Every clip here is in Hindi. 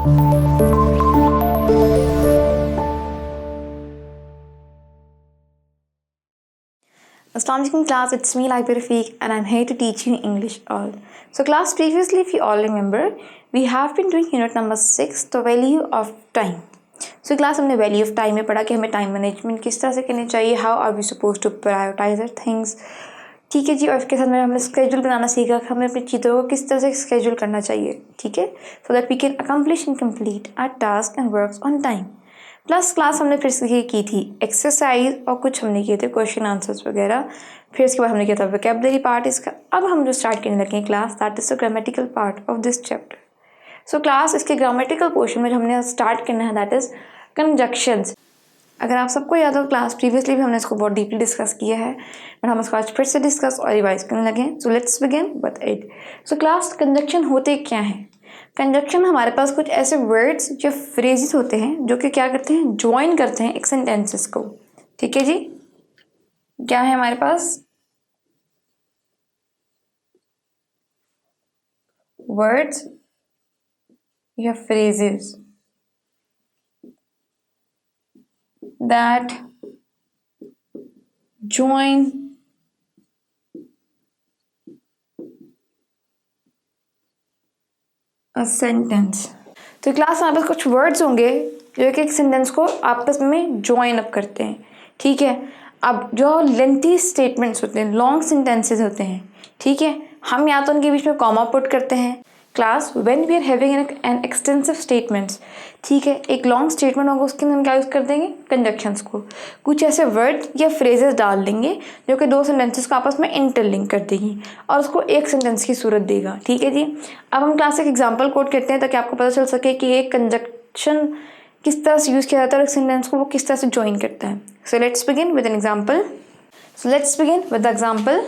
Assalamu alaikum class, it's me Laibir Rafiq and I'm here to teach you English all. So class, previously if you all remember, we have been doing unit number 6, the value of time. So class हमने value of time में पढ़ा कि हमें time management किस तरह से करनी चाहिए, how are we supposed to prioritize our things. ठीक है जी, और इसके साथ में हमने schedule बनाना सीखा कि हमें अपनी चीज़ों को किस तरह से schedule करना चाहिए, ठीक है, so that we can accomplish and complete our task and works on time. Plus class हमने फिर से की थी एक्सरसाइज और कुछ हमने किए थे क्वेश्चन आंसर्स वगैरह, फिर उसके बाद हमने किया था वोकैबुलरी पार्ट इसका. अब हम जो स्टार्ट करने लगे class, that is the grammatical part of this chapter. So class इसके ग्रामेटिकल पोर्शन में जो हमने स्टार्ट करना है दैट इज कंजक्शंस. अगर आप सबको याद हो क्लास प्रीवियसली भी हमने इसको बहुत डीपली डिस्कस किया है, बट हम इसको आज फिर से डिस्कस और रिवाइज करने लगे. सो let's begin with it. So class conjunction होते क्या हैं? कंजक्शन हमारे पास कुछ ऐसे वर्ड्स या फ्रेजेस होते हैं जो कि क्या करते हैं, ज्वाइन करते हैं एक सेंटेंसेस को. ठीक है जी, क्या है हमारे पास? वर्ड्स या phrases that join a sentence. तो क्लास हमारे पास कुछ वर्ड्स होंगे जो एक सेंटेंस को आपस में ज्वाइन अप करते हैं. ठीक है, अब जो लेंथी स्टेटमेंट्स होते हैं, लॉन्ग सेंटेंसेस होते हैं, ठीक है, हम या तो उनके बीच में कॉमा पुट करते हैं class when we are having an extensive statements. ठीक है, एक लॉन्ग स्टेटमेंट होगा उसके अंदर हम क्या यूज़ कर देंगे, कंजक्शंस को. कुछ ऐसे वर्ड या फ्रेजेस डाल देंगे जो कि दो सेंटेंसेस को आपस में इंटरलिंक कर देगी और उसको एक सेंटेंस की सूरत देगा. ठीक है जी, अब हम क्लास एक एग्जाम्पल कोट करते हैं ताकि आपको पता चल सके कि एक कंजक्शन किस तरह से यूज़ किया जाता है और एक सेंटेंस को वो किस तरह से ज्वाइन करता है. So let's begin with an example. So let's begin with the example.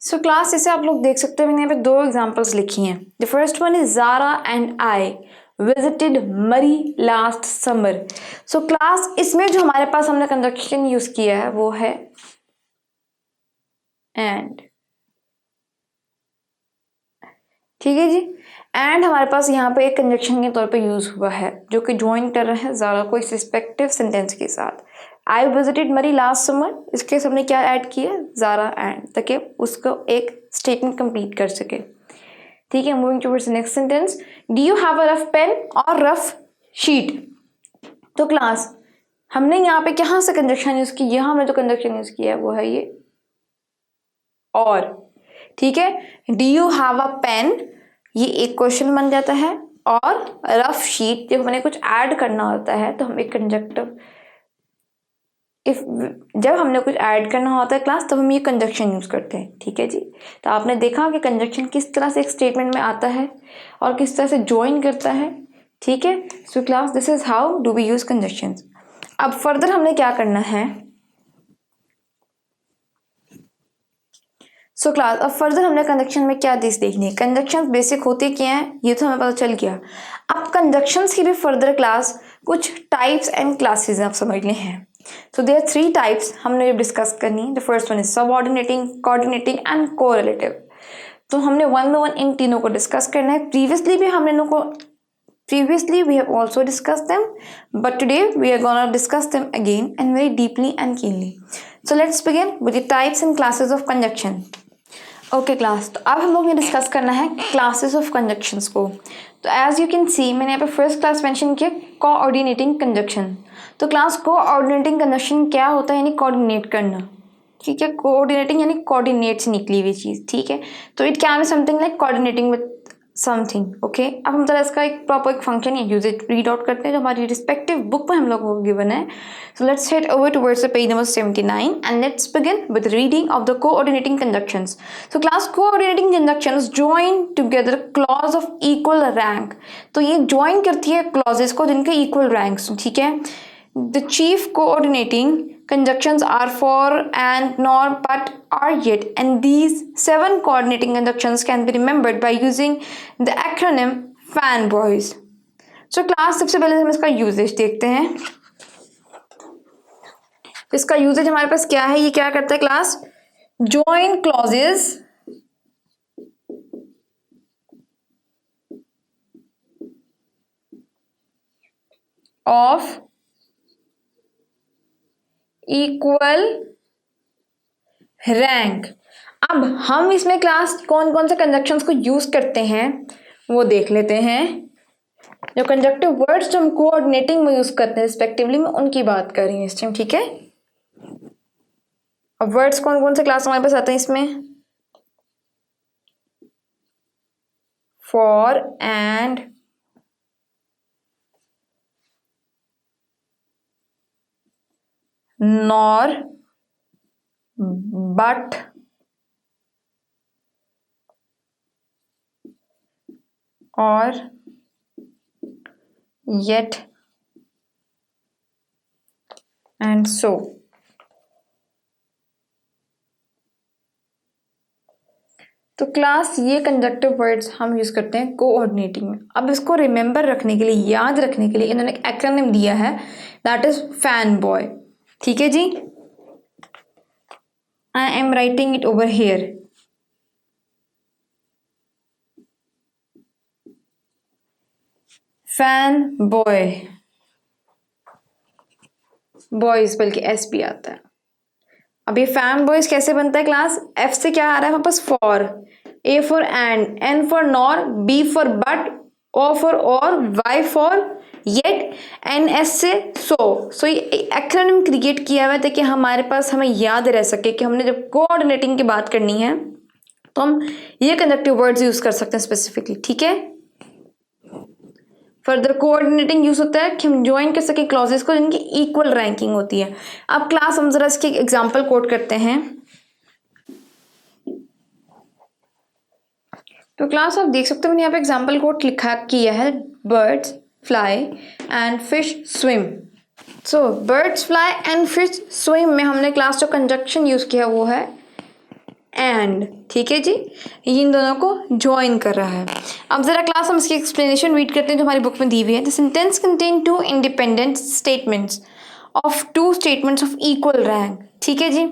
So class जैसे आप लोग देख सकते हो मैंने यहाँ पे दो एग्जांपल्स लिखी हैं. The first one is Zara and I visited Murree last summer. So class इसमें जो हमारे पास हमने कंजक्शन यूज किया है वो है एंड. ठीक है जी, एंड हमारे पास यहाँ पे एक कंजक्शन के तौर पे यूज हुआ है जो कि ज्वाइन कर रहे हैं ज़ारा को इस रिस्पेक्टिव सेंटेंस के साथ. आई विजिटेड मरी लास्ट समर, इसके हमने क्या ऐड किया, ज़ारा एंड, ताकि उसको एक स्टेटमेंट कंप्लीट कर सके. ठीक है, moving towards the next sentence. Do you have a rough pen और रफ शीट. तो क्लास हमने यहाँ पे कहाँ से कंजक्शन यूज की, यहाँ हमने जो कंजक्शन यूज किया है वो है ये और. ठीक है, do you have a pen ये एक क्वेश्चन बन जाता है और रफ शीट जब हमें कुछ ऐड करना होता है तो हम एक कंजक्टिव जब हमने कुछ ऐड करना होता है क्लास तब हम ये कंजक्शन यूज करते हैं. ठीक है जी, तो आपने देखा कि कंजक्शन किस तरह से एक स्टेटमेंट में आता है और किस तरह से ज्वाइन करता है. ठीक है, so class this is how do we use conjunction. अब फर्दर हमने क्या करना है. सो क्लास अब फर्दर हमने कंजक्शन में क्या चीज देखनी है. कंजक्शन बेसिक होते क्या हैं ये तो हमें पता चल गया. अब कंजक्शंस की भी फर्दर क्लास कुछ टाइप्स एंड क्लासेस आप समझने हैं. So there are three types हमने डिस्कस करनी है. The first one is subordinating, coordinating and correlative. तो हमने वन बाय वन इन तीनों को डिस्कस करना है. Previously we have also discussed them, but today we are gonna discuss them again and very deeply and keenly. So let's begin with the types and classes of conjunction. Okay class, तो अब हम लोग ने डिस्कस करना है क्लासेस ऑफ कंजक्शंस को. तो एज यू कैन सी मैंने यहाँ पे फर्स्ट क्लास मेंशन किया कोऑर्डिनेटिंग कंजक्शन. तो क्लास कोऑर्डिनेटिंग कंजक्शन क्या होता है, यानी कोऑर्डिनेट करना. ठीक है, कोऑर्डिनेटिंग यानी कोऑर्डिनेट से निकली हुई चीज़. ठीक है, तो it can be something like coordinating with something. Okay, अब हम जरा इसका एक प्रॉपर एक फंक्शन या यूजेज रीड आउट करते हैं जो हमारी रिस्पेक्टिव बुक में हम लोगों को गिवन है. So let's head over towards the page number 79 and let's begin with reading of the coordinating conjunctions. So class coordinating conjunctions join together clause of equal rank. तो ये ज्वाइन करती है क्लॉजेस को जिनके इक्वल रैंक्स. ठीक है, the chief coordinating conjunctions are for and nor but are yet, and these 7 coordinating conjunctions can be remembered by using the acronym fanboys. So class सबसे पहले हम इसका यूजेज देखते हैं. इसका यूजेज हमारे पास क्या है, ये क्या करता है class, join clauses of equal rank। अब हम इसमें क्लास कौन कौन से कंजक्शंस को यूज करते हैं वो देख लेते हैं। जो कंजक्टिव वर्ड्स जो हम कोऑर्डिनेटिंग में यूज करते हैं रिस्पेक्टिवली, में उनकी बात कर रही हूँ इस टाइम, ठीक है। अब वर्ड्स कौन कौन से क्लास हमारे पास आते हैं इसमें? फॉर एंड नॉर बट और yet and so। तो क्लास ये कंजक्टिव वर्ड्स हम यूज करते हैं कोऑर्डिनेटिंग में। अब इसको रिमेंबर रखने के लिए, याद रखने के लिए इन्होंने एक एक्रोनिम दिया है, दैट इज फैन बॉय। ठीक है जी, I am writing it over here. Fan boy, boys बल्कि एस भी आता है। अब ये फैन बॉयज कैसे बनता है क्लास? एफ से क्या आ रहा है हमारे पास? For, A for and, N for nor, B for but, O for or, Y for yet, and S से सो ये एक्रोनिम क्रिएट किया हुआ है ताकि हमारे पास हमें याद रह सके कि हमने जब कोऑर्डिनेटिंग की बात करनी है तो हम ये कंजक्टिव वर्ड्स यूज कर सकते हैं स्पेसिफिकली। ठीक है, फर्दर कोऑर्डिनेटिंग यूज होता है कि हम ज्वाइन कर सके क्लॉजेस को जिनकी इक्वल रैंकिंग होती है। अब क्लास हम जरा इसके एग्जांपल कोट करते हैं। तो क्लास आप देख सकते हो मैंने यहाँ पे एग्जांपल कोट लिखा किया है, birds fly and fish swim. So birds fly and fish swim में हमने क्लास जो कंजक्शन यूज किया वो है एंड। ठीक है जी, ये इन दोनों को ज्वाइन कर रहा है। अब जरा क्लास हम इसकी एक्सप्लेनेशन रीड करते हैं जो हमारी बुक में दी हुई है। The sentence contain two independent statements of two statements of equal rank. ठीक है जी,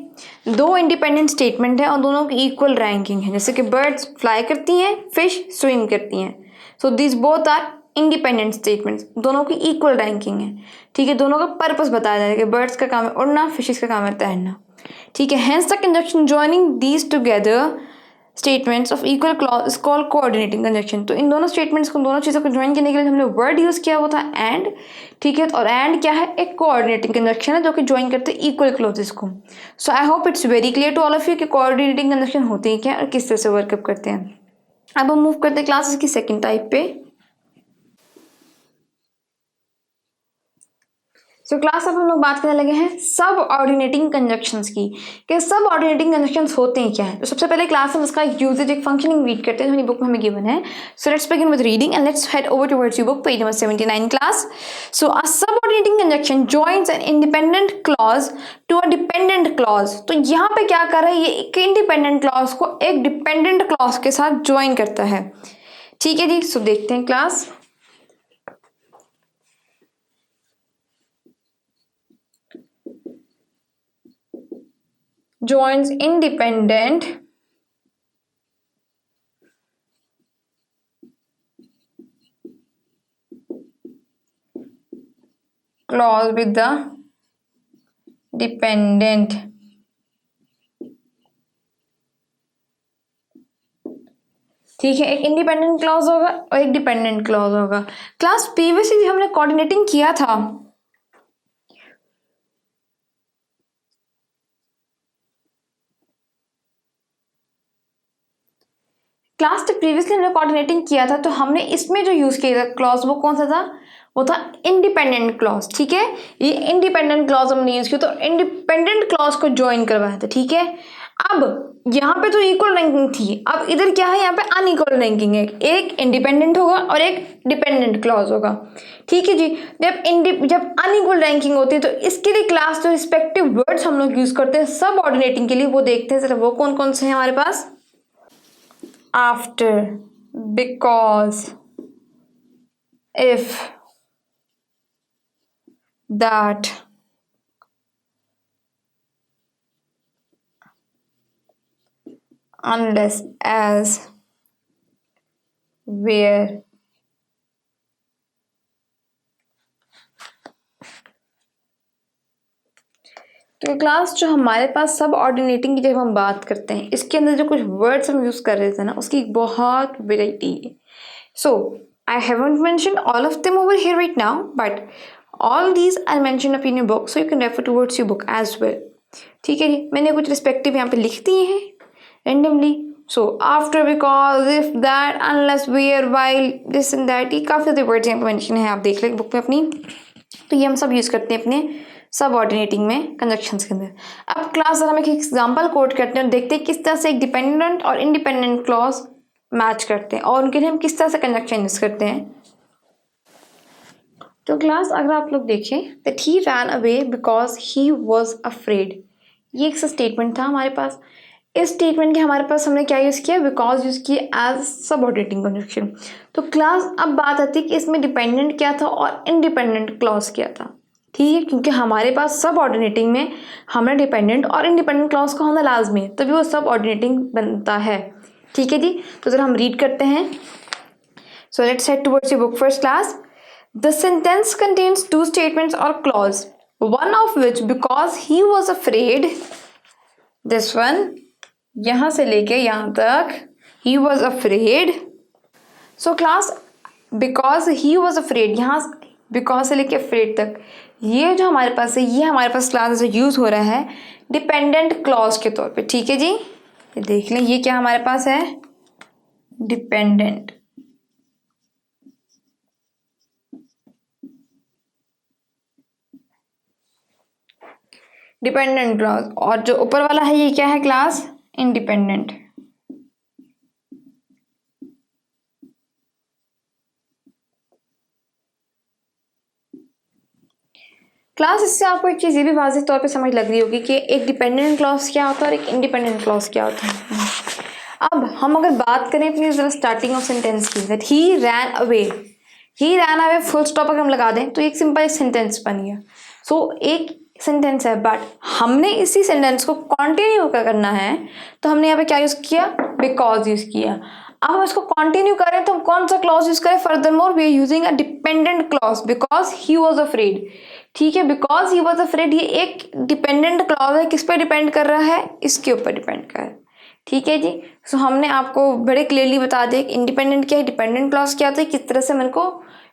दो इंडिपेंडेंट स्टेटमेंट है और दोनों की इक्वल रैंकिंग है। जैसे कि बर्ड्स फ्लाई करती हैं, फिश स्विम करती हैं। So this both are independent statements, दोनों की इक्वल रैंकिंग है। ठीक है, दोनों का पर्पस बताया जाएगा कि बर्ड्स का काम है उड़ना, फिशेस का काम है तैरना। ठीक है, hence the conjunction joining these together statements of equal clause is called coordinating conjunction. तो इन दोनों स्टेटमेंट्स को, दोनों चीज़ों को ज्वाइन करने के लिए हमने वर्ड यूज किया वो था एंड। ठीक है, और एंड क्या है? एक कोऑर्डिनेटिंग कंजक्शन है जो कि ज्वाइन करते हैं इक्वल क्लॉजेस को। So I hope it's very clear to all of you कि कोऑर्डिनेटिंग कंजक्शन होते हैं क्या और किस तरह से वर्कअप करते हैं। अब हम मूव करते हैं क्लासेस की सेकेंड टाइप पे। सो क्लास अब हम लोग बात करने लगे हैं सब ऑर्डिनेटिंग कंजक्शंस की कि सब ऑर्डिनेटिंग कंजक्शंस होते हैं क्या है। तो सबसे पहले क्लास हम उसका यूजेज, एक फंक्शनिंग रीड करते हैं जो हमारी बुक में हमें गिवन है। So let's begin with reading and let's head over towards your book page number 79 class. So a subordinating conjunction joins an independent clause to a dependent clause. तो यहाँ पे क्या कर रहा है, ये एक इंडिपेंडेंट क्लॉज को एक डिपेंडेंट क्लॉज के साथ ज्वाइन करता है। ठीक है जी, सो देखते हैं class. joins independent clause with the dependent। ठीक है, एक इंडिपेंडेंट क्लॉज होगा और एक डिपेंडेंट क्लॉज होगा। क्लास प्रीवियसली हमने कोऑर्डिनेटिंग किया था, क्लास जब प्रीवियसली हमने कोऑर्डिनेटिंग किया था तो हमने इसमें जो यूज किया था क्लॉज वो कौन सा था? वो था इंडिपेंडेंट क्लॉज। ठीक है, ये इंडिपेंडेंट क्लॉज हमने यूज किया तो इंडिपेंडेंट क्लॉज को ज्वाइन करवाया था। ठीक है, अब यहाँ पे तो इक्वल रैंकिंग थी, अब इधर क्या है? यहाँ पे अनइक्वल रैंकिंग है, एक इंडिपेंडेंट होगा और एक डिपेंडेंट क्लॉज होगा। ठीक है जी, जब अनइक्वल रैंकिंग होती है तो इसके लिए क्लास जो रिस्पेक्टिव वर्ड्स हम लोग यूज करते हैं सब ऑर्डिनेटिंग के लिए वो देखते हैं जरा वो कौन कौन से हैं हमारे पास। after, because, if, that, unless as where तो क्लास जो हमारे पास सब ऑर्डिनेटिंग की जब हम बात करते हैं इसके अंदर जो कुछ वर्ड्स हम यूज कर रहे थे ना उसकी बहुत वेराइटी है. सो I haven't mentioned all of them over here right now, but all these are mentioned up in your book, so you can refer towards your book as well. ठीक है जी, मैंने कुछ रिस्पेक्टिव यहाँ पे लिख दिए हैं randomly. So after, because, if, that, unless, where, while, this and that, ये काफ़ी सारे वर्ड्स यहाँ पे मेंशन है, आप देख लें बुक में अपनी. तो ये हम सब यूज़ करते हैं अपने सब ऑर्डिनेटिंग में कंजक्शंस के अंदर. अब क्लास सर हम एक एग्जाम्पल कोट करते हैं और देखते हैं किस तरह से एक डिपेंडेंट और इंडिपेंडेंट क्लॉज मैच करते हैं और उनके लिए हम किस तरह से कंजक्शन यूज करते हैं. तो क्लास अगर आप लोग देखें that he ran away because he was afraid, ये एक स्टेटमेंट था हमारे पास. इस स्टेटमेंट के हमारे पास हमने क्या यूज़ किया, बिकॉज यूज़ किया एज सबऑर्डिनेटिंग कंजक्शन. तो क्लास अब बात आती है कि इसमें डिपेंडेंट क्या था और इंडिपेंडेंट क्लॉज क्या था. ठीक है, क्योंकि हमारे पास सब ऑर्डिनेटिंग में हमें डिपेंडेंट और इंडिपेंडेंट क्लॉज का होना लाजमी है, तभी वो सब ऑर्डिनेटिंग बनता है. ठीक है जी, तो जरा हम रीड करते हैं. So let's head towards your book first class. The sentence contains two statements और clause, one of which because he was afraid, this one यहाँ से लेके यहाँ तक he was afraid. So class because he was afraid, यहाँ बिकॉज से लेके अफ्रेड तक ये जो हमारे पास है ये हमारे पास क्लास यूज हो रहा है डिपेंडेंट क्लॉज के तौर पे. ठीक है जी, ये देख लें ये क्या हमारे पास है, डिपेंडेंट. Dependent clause. और जो ऊपर वाला है ये क्या है क्लास, इंडिपेंडेंट. क्लास इससे आपको एक चीज़ ये भी वाज़ेह तौर पे समझ लग रही होगी कि एक डिपेंडेंट क्लॉज क्या होता है और एक इंडिपेंडेंट क्लॉज क्या होता है. अब हम अगर बात करें अपनी जरा स्टार्टिंग ऑफ सेंटेंस की, that he ran away, he ran away full stop अगर हम लगा दें तो एक सिंपल सेंटेंस बन गया. सो एक सेंटेंस है बट हमने इसी सेंटेंस को कंटिन्यू करना है तो हमने यहाँ पे क्या यूज़ किया, बिकॉज यूज़ किया. अब हम इसको कंटिन्यू करें तो हम कौन सा क्लॉज यूज़ करें, further more we are using a dependent clause because he was afraid. ठीक है, बिकॉज ही वॉज अफ्रेड ये एक डिपेंडेंट क्लॉज है, किस पर डिपेंड कर रहा है, इसके ऊपर डिपेंड कर रहा है. ठीक है जी, सो हमने आपको बड़े क्लियरली बता दिया कि इंडिपेंडेंट क्या है, डिपेंडेंट क्लॉज क्या होता है, किस तरह से मन को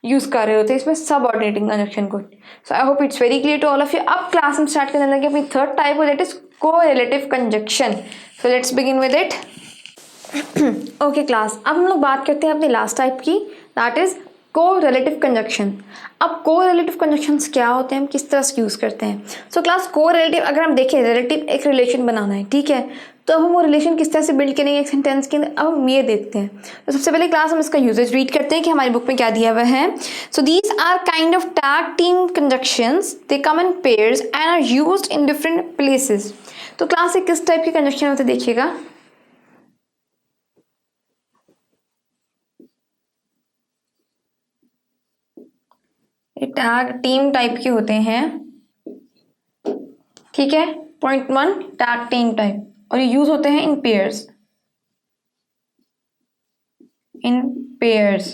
यूज़ कर रहे होते हैं इसमें सब ऑर्डिनेटिंग कंजक्शन को. So I hope it's very clear to all of you. अब क्लास में स्टार्ट करने लगे अपनी third type that is correlative conjunction. So let's begin with it. Okay class, अब हम लोग बात करते हैं अपनी लास्ट टाइप की, दैट इज कोरिलेटिव कंजक्शन. अब कोरिलेटिव कंजक्शंस क्या होते हैं, हम किस तरह से यूज़ करते हैं. सो क्लास कोरिलेटिव अगर हम देखें रिलेटिव एक रिलेशन बनाना है, ठीक है, तो अब हम वो रिलेशन किस तरह से बिल्ड करेंगे एक सेंटेंस के अंदर. अब हम ये देखते हैं. तो सबसे पहले क्लास हम इसका यूजेज रीड करते हैं कि हमारी बुक में क्या दिया हुआ है. So these are kind of tag team conjunctions, they come in pairs and are used in different places. तो क्लास से किस टाइप के कंजक्शन होते हैं देखिएगा. ये टैग टीम टाइप के होते हैं. ठीक है, पॉइंट 1 टैग टीम टाइप, और ये यूज होते हैं इन pairs, in pairs.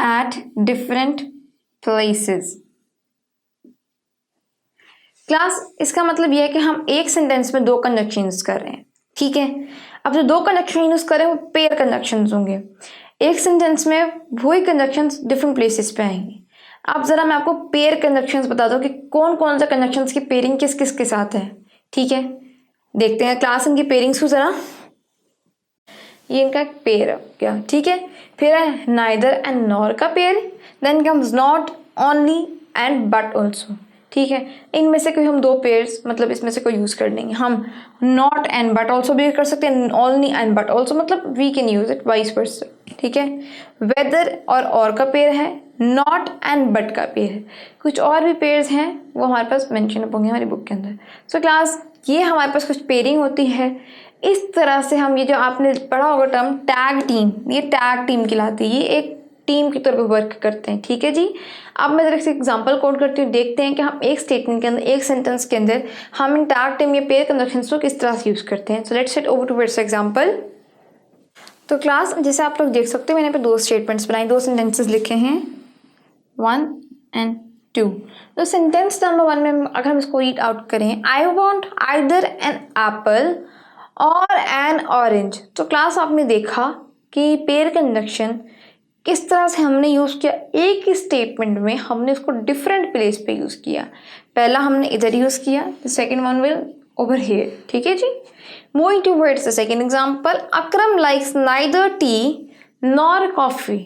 At different places. Class इसका मतलब यह है कि हम एक सेंटेंस में दो कंजक्शन यूज कर रहे हैं. ठीक है, अब जो दो कंजक्शन यूज करें वो पेयर कंजक्शन होंगे. एक सेंटेंस में वही कंजक्शंस डिफरेंट प्लेसेस पे आएंगे. अब जरा मैं आपको पेयर कंजक्शंस बता दूं कि कौन कौन सा कंजक्शंस की पेयरिंग किस किस के साथ है. ठीक है, देखते हैं क्लास इनकी पेयरिंग्स को जरा. ये इनका एक पेयर क्या, ठीक है. फिर है नाइदर एंड नॉर का pair, then comes not, only and but also. ठीक है, इनमें से कोई हम दो पेयर्स मतलब इसमें से कोई यूज कर लेंगे. हम नॉट एंड बट ऑल्सो भी कर सकते हैं, ओनली एंड बट ऑल्सो मतलब we can use it vice versa. ठीक है, वेदर और का पेयर है, नॉट एंड बट का पेयर है. कुछ और भी पेयर्स हैं वो हमारे पास मेंशन होंगे हमारी बुक के अंदर. सो क्लास ये हमारे पास कुछ पेयरिंग होती है. इस तरह से हम ये जो आपने पढ़ा होगा टर्म टैग टीम, ये टैग टीम कहलाती है. ये एक टीम के तौर पे वर्क करते हैं, ठीक है जी। अब मैं जरा से एग्जांपल कोट करती हूँ, देखते हैं कि हम एक स्टेटमेंट के अंदर, एक सेंटेंस के अंदर हम इंटायर टीम या पेयर कंजक्शंस को किस तरह से यूज़ करते हैं। So let's set over two example. तो क्लास जैसे आप लोग देख सकते हो मैंने पे दो स्टेटमेंट्स बनाए, दो सेंटेंसेस लिखे हैं 1 and 2। तो सेंटेंस नंबर 1 में अगर हम इसको रीड आउट करें, I want either an apple और एन ऑरेंज। तो क्लास आपने देखा कि पेयर कंजक्शन किस तरह से हमने यूज़ किया, एक ही स्टेटमेंट में हमने उसको डिफरेंट प्लेस पे यूज़ किया। पहला हमने इधर यूज़ किया, the second one will over here, ठीक है जी। Moving towards the second example, Akram likes neither tea nor coffee.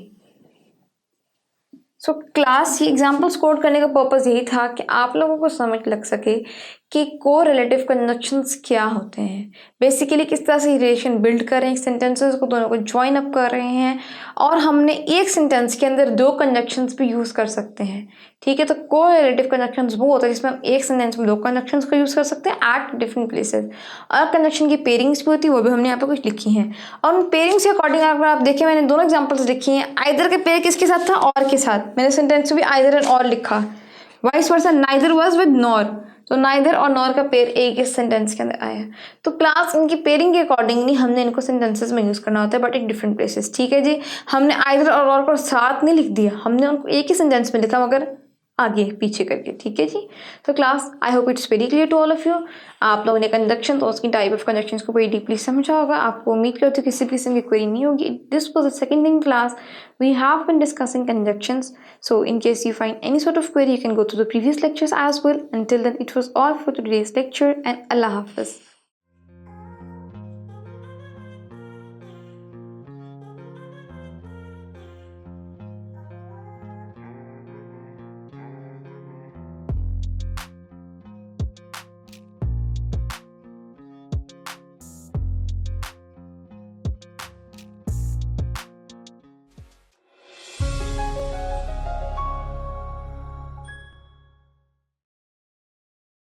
So class ये एग्जाम्पल्स कोड करने का पर्पज़ यही था कि आप लोगों को समझ लग सके कि को रिलेटिव कंजक्शंस क्या होते हैं, बेसिकली किस तरह से रिलेशन बिल्ड कर रहे हैं, सेंटेंसेस को दोनों को ज्वाइन अप कर रहे हैं, और हमने एक सेंटेंस के अंदर दो कंजक्शंस भी यूज़ कर सकते हैं, ठीक है। तो को रिलेटिव कंजक्शंस वो होता है जिसमें हम एक सेंटेंस में दो कंजक्शंस को यूज़ कर सकते हैं एट डिफरेंट प्लेसेस। और कंजक्शन की पेयरिंग्स भी होती है, वो भी हमने यहाँ पे कुछ लिखी हैं। और उन पेयरिंग्स के अकॉर्डिंग अगर आप देखें, मैंने दोनों एग्जाम्पल्स लिखी हैं, आइदर के पेयर किसके साथ था, और के साथ। मैंने सेंटेंस में भी आइदर एंड और लिखा, vice versa neither was with nor, तो नाइदर और नॉर का पेयर एक इस सेंटेंस के अंदर आया। तो क्लास इनकी पेयरिंग के अकॉर्डिंगली हमने इनको सेंटेंसेस में यूज़ करना होता है, बट इन डिफरेंट प्लेसेस, ठीक है जी। हमने आइदर और नॉर को साथ नहीं लिख दिया, हमने उनको एक ही सेंटेंस में लिखा मगर आगे पीछे करके, ठीक है जी। तो class I hope it's very clear to all of you. आप लोगों ने कंजक्शन तो उसकी टाइप ऑफ कंजक्शंस को बड़ी डीपली समझा होगा। आपको उम्मीद करती हूँ किसी किस्म की क्वेरी नहीं होगी। This was the second in class we have been discussing conjunctions, so in case you find any sort of query you can go to the previous lectures as well. Until then, it was all for today's lecture, and Allah Hafiz.